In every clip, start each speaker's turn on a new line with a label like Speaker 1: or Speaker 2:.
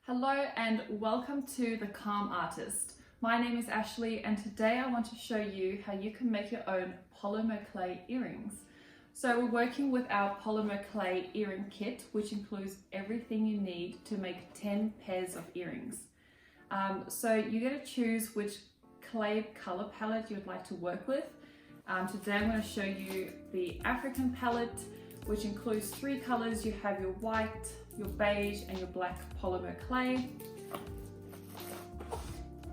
Speaker 1: Hello and welcome to The Calm Artist. My name is Ashley and today I want to show you how you can make your own polymer clay earrings. So we're working with our polymer clay earring kit, which includes everything you need to make 10 pairs of earrings. So you get to choose which clay color palette you would like to work with. Today I'm going to show you the African palette, which includes 3 colors. You have your white, your beige and your black polymer clay.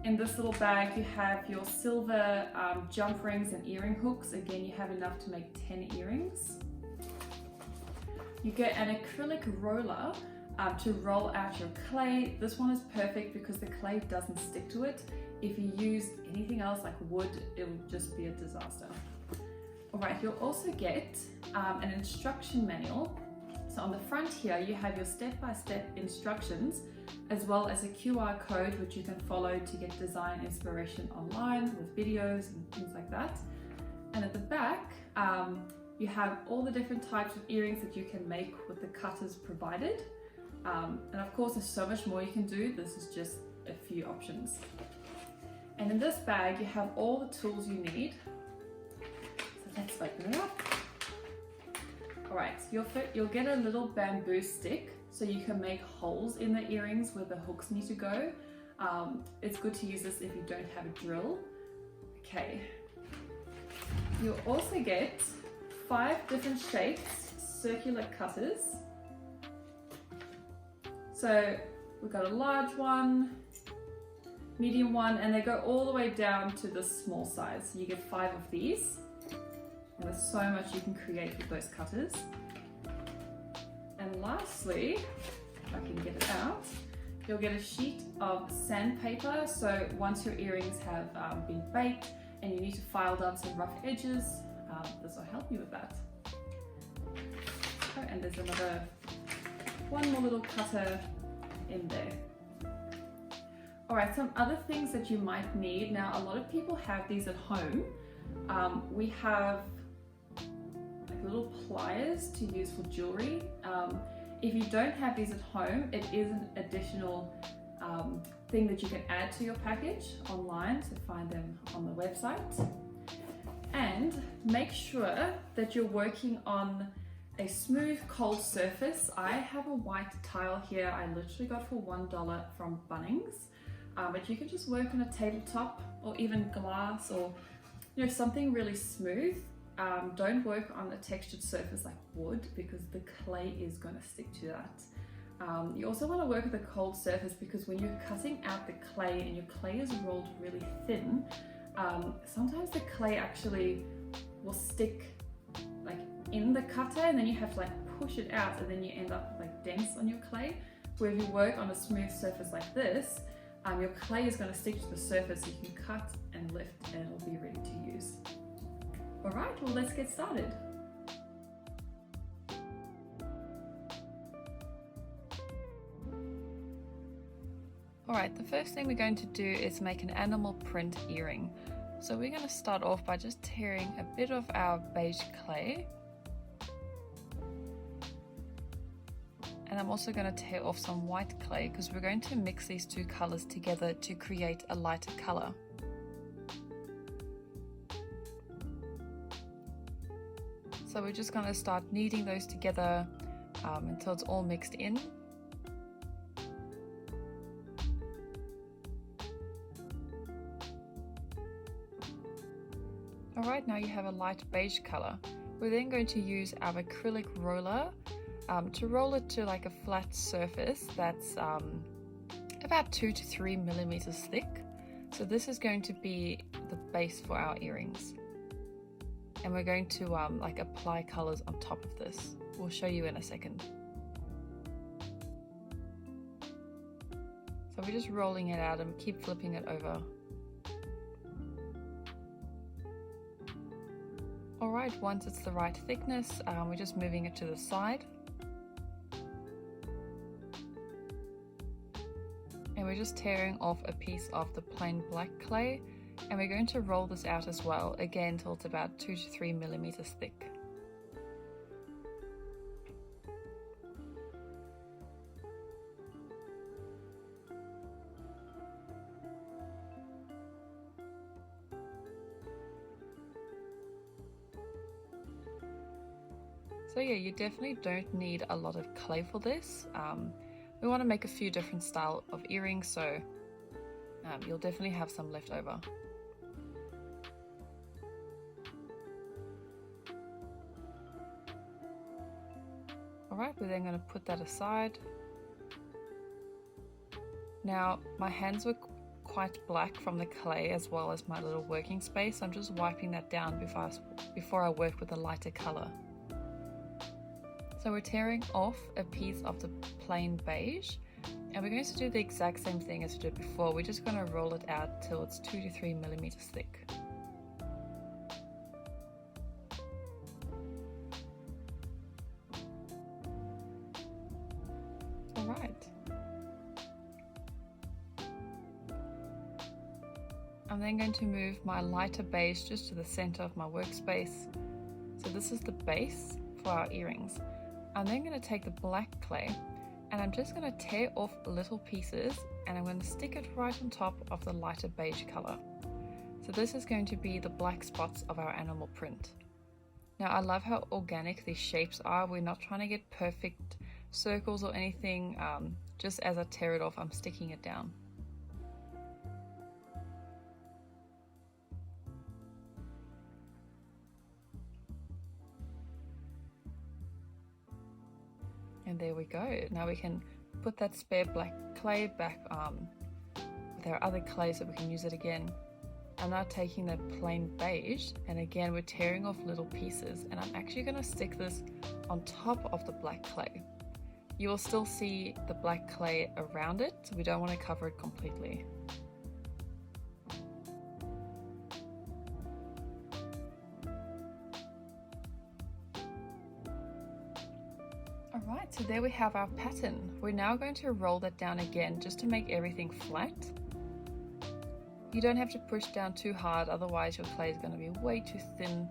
Speaker 1: In this little bag you have your silver jump rings and earring hooks. Again, you have enough to make 10 earrings. You get an acrylic roller to roll out your clay. This one is perfect because the clay doesn't stick to it. If you use anything else like wood, it will just be a disaster. Alright, you'll also get an instruction manual. So on the front here, you have your step-by-step instructions, as well as a QR code which you can follow to get design inspiration online with videos and things like that. And at the back, you have all the different types of earrings that you can make with the cutters provided. And of course, there's so much more you can do. This is just a few options. And in this bag, you have all the tools you need. So let's open it up. Alright, you'll get a little bamboo stick so you can make holes in the earrings where the hooks need to go. It's good to use this if you don't have a drill. Okay. You'll also get 5 different shapes, circular cutters. So we've got a large one, medium one, and they go all the way down to the small size. So you get 5 of these. And there's so much you can create with those cutters. And lastly, if I can get it out, you'll get a sheet of sandpaper. So once your earrings have been baked and you need to file down some rough edges, this will help you with that. Oh, and there's one more little cutter in there. Alright, some other things that you might need. Now, a lot of people have these at home. We have little pliers to use for jewelry. If you don't have these at home, it is an additional thing that you can add to your package online, so find them on the website. And make sure that you're working on a smooth, cold surface. I have a white tile here I literally got for $1 from Bunnings, but you can just work on a tabletop or even glass or something really smooth. Don't work on a textured surface like wood because the clay is going to stick to that. You also want to work with a cold surface because when you're cutting out the clay and your clay is rolled really thin, sometimes the clay actually will stick like in the cutter and then you have to like push it out and then you end up with like dents on your clay. Where if you work on a smooth surface like this, your clay is going to stick to the surface so you can cut and lift and it'll be ready to use. Alright, well let's get started. Alright, the first thing we're going to do is make an animal print earring. So we're going to start off by just tearing a bit of our beige clay. And I'm also going to tear off some white clay because we're going to mix these 2 colors together to create a lighter color. So we're just going to start kneading those together until it's all mixed in. Alright, now you have a light beige color. We're then going to use our acrylic roller to roll it to like a flat surface that's about 2 to 3 millimeters thick. So this is going to be the base for our earrings. And we're going to like apply colors on top of this. We'll show you in a second. So we're just rolling it out and keep flipping it over. Alright, once it's the right thickness, we're just moving it to the side. And we're just tearing off a piece of the plain black clay. And we're going to roll this out as well, again till it's about 2 to 3 millimeters thick. So yeah, you definitely don't need a lot of clay for this. We want to make a few different style of earrings, so you'll definitely have some left over. Alright, we're then going to put that aside. Now, my hands were quite black from the clay as well as my little working space. So I'm just wiping that down before I work with a lighter color. So we're tearing off a piece of the plain beige, and we're going to do the exact same thing as we did before. We're just going to roll it out till it's 2 to 3 millimeters thick. Alright. I'm then going to move my lighter beige just to the center of my workspace. So this is the base for our earrings. I'm then going to take the black clay and I'm just going to tear off little pieces and I'm going to stick it right on top of the lighter beige color. So this is going to be the black spots of our animal print. Now I love how organic these shapes are. We're not trying to get perfect circles or anything. Just as I tear it off, I'm sticking it down. And there we go. Now we can put that spare black clay back with our other clay so we can use it again. I'm now taking that plain beige and again we're tearing off little pieces, and I'm actually going to stick this on top of the black clay. You will still see the black clay around it, so we don't want to cover it completely. Alright, so there we have our pattern. We're now going to roll that down again just to make everything flat. You don't have to push down too hard, otherwise your clay is going to be way too thin.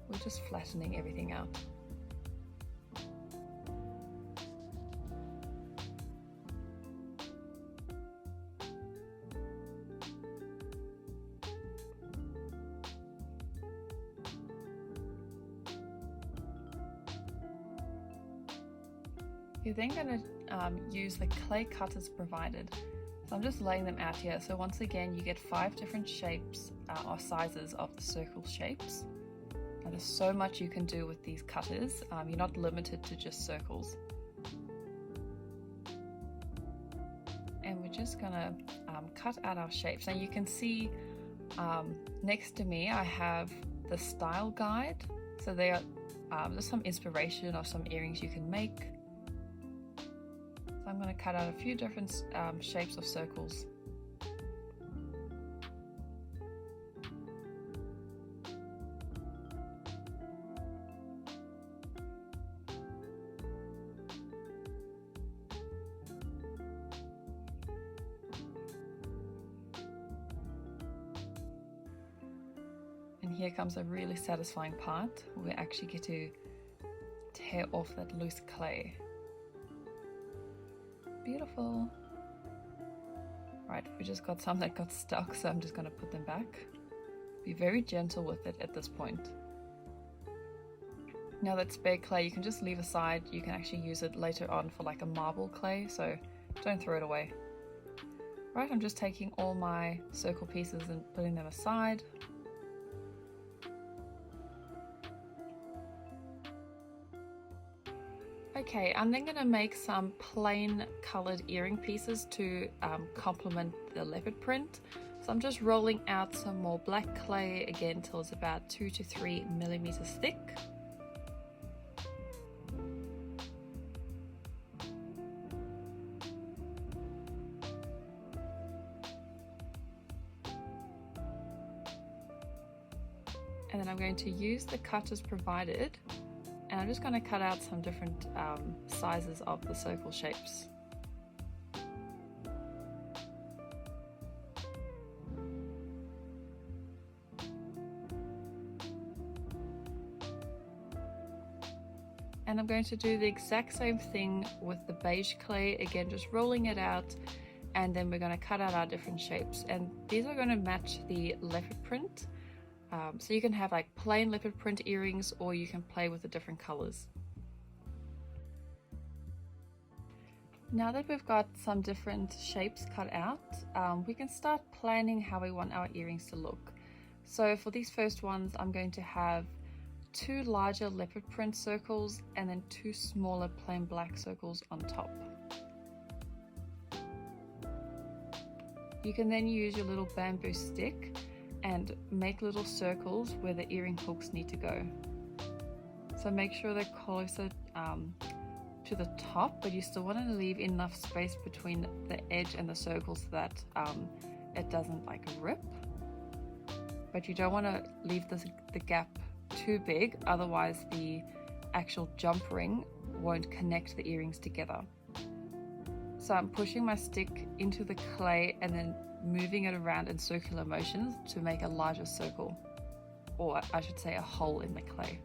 Speaker 1: We're just flattening everything out. You're then going to use the clay cutters provided. So I'm just laying them out here. So once again, you get 5 different shapes or sizes of the circle shapes. And there's so much you can do with these cutters. You're not limited to just circles. And we're just going to cut out our shapes. Now you can see next to me, I have the style guide. So there's some inspiration of some earrings you can make. I'm going to cut out a few different shapes of circles. And here comes a really satisfying part where we actually get to tear off that loose clay. Beautiful. Right, we just got some that got stuck, so I'm just going to put them back. Be very gentle with it at this point. Now that spare clay you can just leave aside. You can actually use it later on for like a marble clay, so don't throw it away. Right, I'm just taking all my circle pieces and putting them aside. Okay, I'm then going to make some plain colored earring pieces to complement the leopard print. So I'm just rolling out some more black clay again till it's about 2 to 3 millimeters thick. And then I'm going to use the cutters provided. And I'm just going to cut out some different sizes of the circle shapes. And I'm going to do the exact same thing with the beige clay, again just rolling it out, and then we're going to cut out our different shapes. And these are going to match the leopard print. So you can have like plain leopard print earrings, or you can play with the different colors. Now that we've got some different shapes cut out, we can start planning how we want our earrings to look. So for these first ones, I'm going to have 2 larger leopard print circles and then 2 smaller plain black circles on top. You can then use your little bamboo stick and make little circles where the earring hooks need to go. So make sure they're closer to the top, but you still want to leave enough space between the edge and the circle so that it doesn't like rip. But you don't want to leave the gap too big, otherwise the actual jump ring won't connect the earrings together. So I'm pushing my stick into the clay and then moving it around in circular motions to make a larger circle, or I should say a hole in the clay.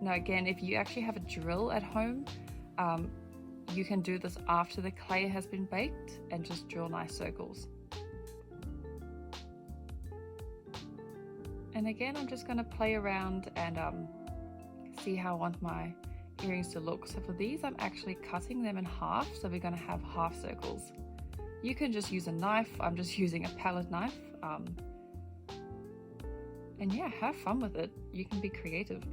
Speaker 1: Now again, if you actually have a drill at home, you can do this after the clay has been baked and just drill nice circles. And again, I'm just going to play around and see how I want my earrings to look. So for these, I'm actually cutting them in half, so we're going to have half circles. You can just use a knife. I'm just using a palette knife. And yeah, have fun with it. You can be creative.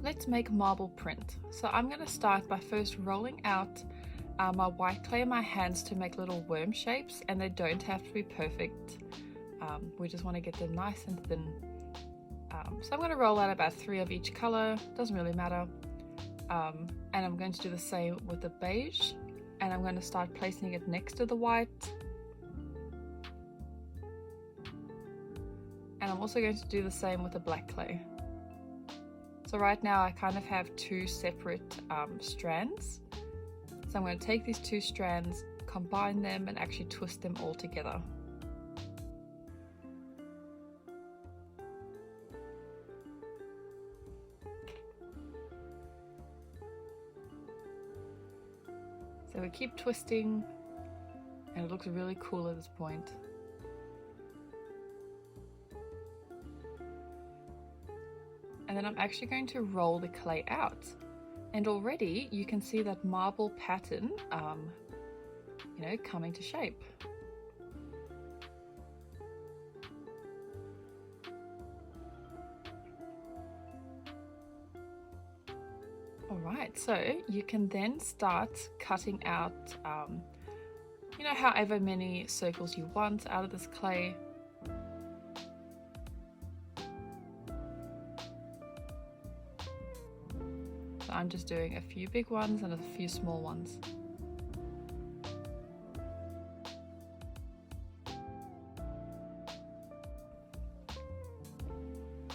Speaker 1: Let's make marble print. So I'm going to start by first rolling out my white clay in my hands to make little worm shapes, and they don't have to be perfect. We just want to get them nice and thin. So I'm going to roll out about 3 of each color, doesn't really matter. And I'm going to do the same with the beige, and I'm going to start placing it next to the white. And I'm also going to do the same with the black clay. So right now I kind of have 2 separate strands. So I'm going to take these 2 strands, combine them, and actually twist them all together. So we keep twisting, and it looks really cool at this point. And then I'm actually going to roll the clay out, and already you can see that marble pattern, coming to shape. Alright, so you can then start cutting out, however many circles you want out of this clay. So I'm just doing a few big ones and a few small ones.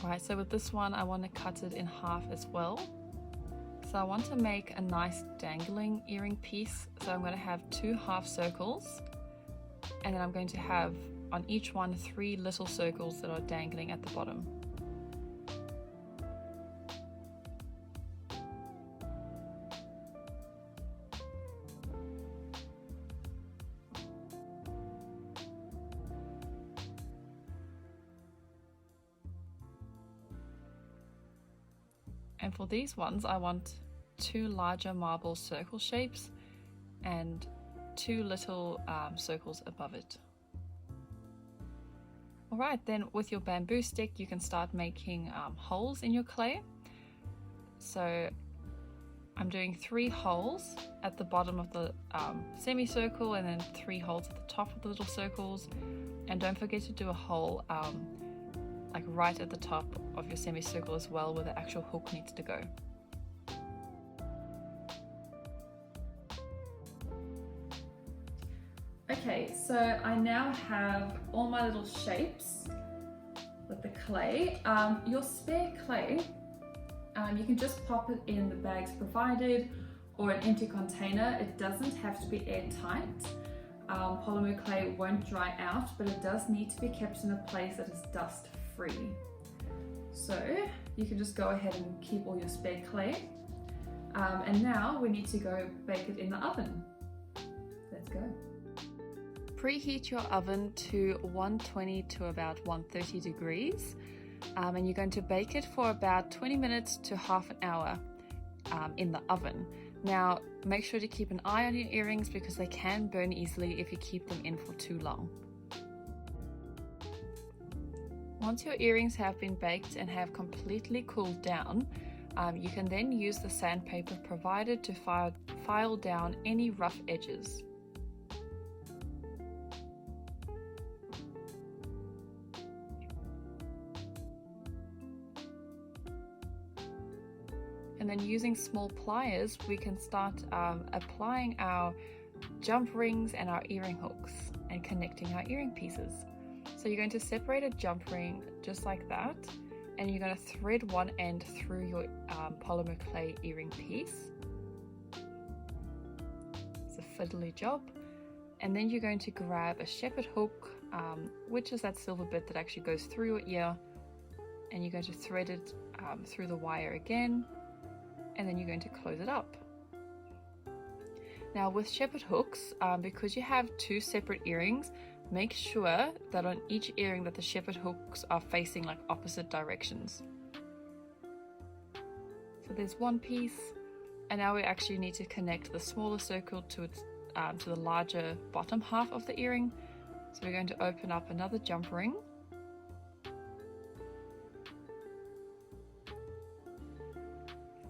Speaker 1: Alright, so with this one I want to cut it in half as well. So I want to make a nice dangling earring piece. So I'm going to have 2 half circles, and then I'm going to have on each one 3 little circles that are dangling at the bottom. And for these ones, I want 2 larger marble circle shapes and 2 little circles above it. Alright, then with your bamboo stick, you can start making holes in your clay. So I'm doing 3 holes at the bottom of the semicircle, and then 3 holes at the top of the little circles. And don't forget to do a hole like right at the top of your semicircle as well, where the actual hook needs to go. Okay, so I now have all my little shapes with the clay. Your spare clay, you can just pop it in the bags provided or an empty container. It doesn't have to be airtight. Polymer clay won't dry out, but it does need to be kept in a place that is dust free. So you can just go ahead and keep all your spare clay. And now we need to go bake it in the oven. Let's go. Preheat your oven to 120 to about 130 degrees. And you're going to bake it for about 20 minutes to half an hour in the oven. Now, make sure to keep an eye on your earrings because they can burn easily if you keep them in for too long. Once your earrings have been baked and have completely cooled down, you can then use the sandpaper provided to file down any rough edges. And then using small pliers, we can start applying our jump rings and our earring hooks and connecting our earring pieces. So you're going to separate a jump ring just like that, and you're going to thread one end through your polymer clay earring piece. It's a fiddly job. And then you're going to grab a shepherd hook, which is that silver bit that actually goes through your ear, and you're going to thread it through the wire again, and then you're going to close it up. Now with shepherd hooks, because you have 2 separate earrings, make sure that on each earring that the shepherd hooks are facing like opposite directions. So there's one piece, and now we actually need to connect the smaller circle to the larger bottom half of the earring. So we're going to open up another jump ring.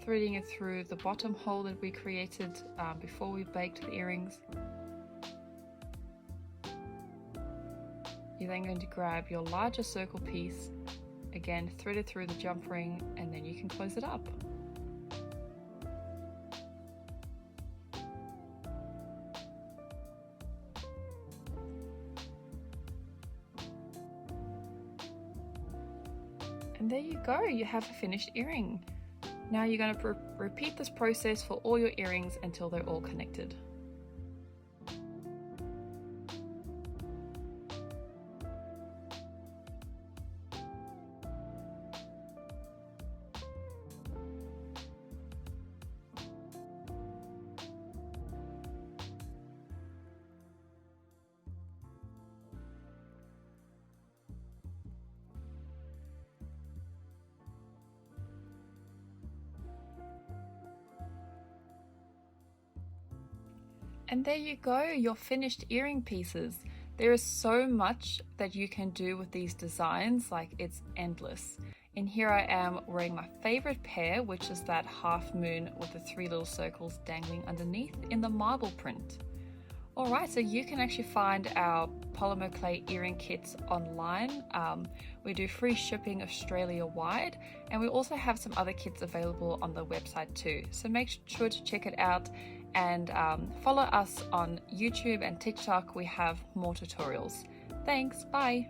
Speaker 1: Threading it through the bottom hole that we created before we baked the earrings. You're then going to grab your larger circle piece, again thread it through the jump ring, and then you can close it up. And there you go, you have a finished earring. Now you're going to repeat this process for all your earrings until they're all connected. And there you go, your finished earring pieces. There is so much that you can do with these designs, like it's endless. And here I am wearing my favorite pair, which is that half moon with the 3 little circles dangling underneath in the marble print. Alright, so you can actually find our polymer clay earring kits online. We do free shipping Australia-wide, and we also have some other kits available on the website too. So make sure to check it out, and follow us on YouTube and TikTok. We have more tutorials. Thanks, bye!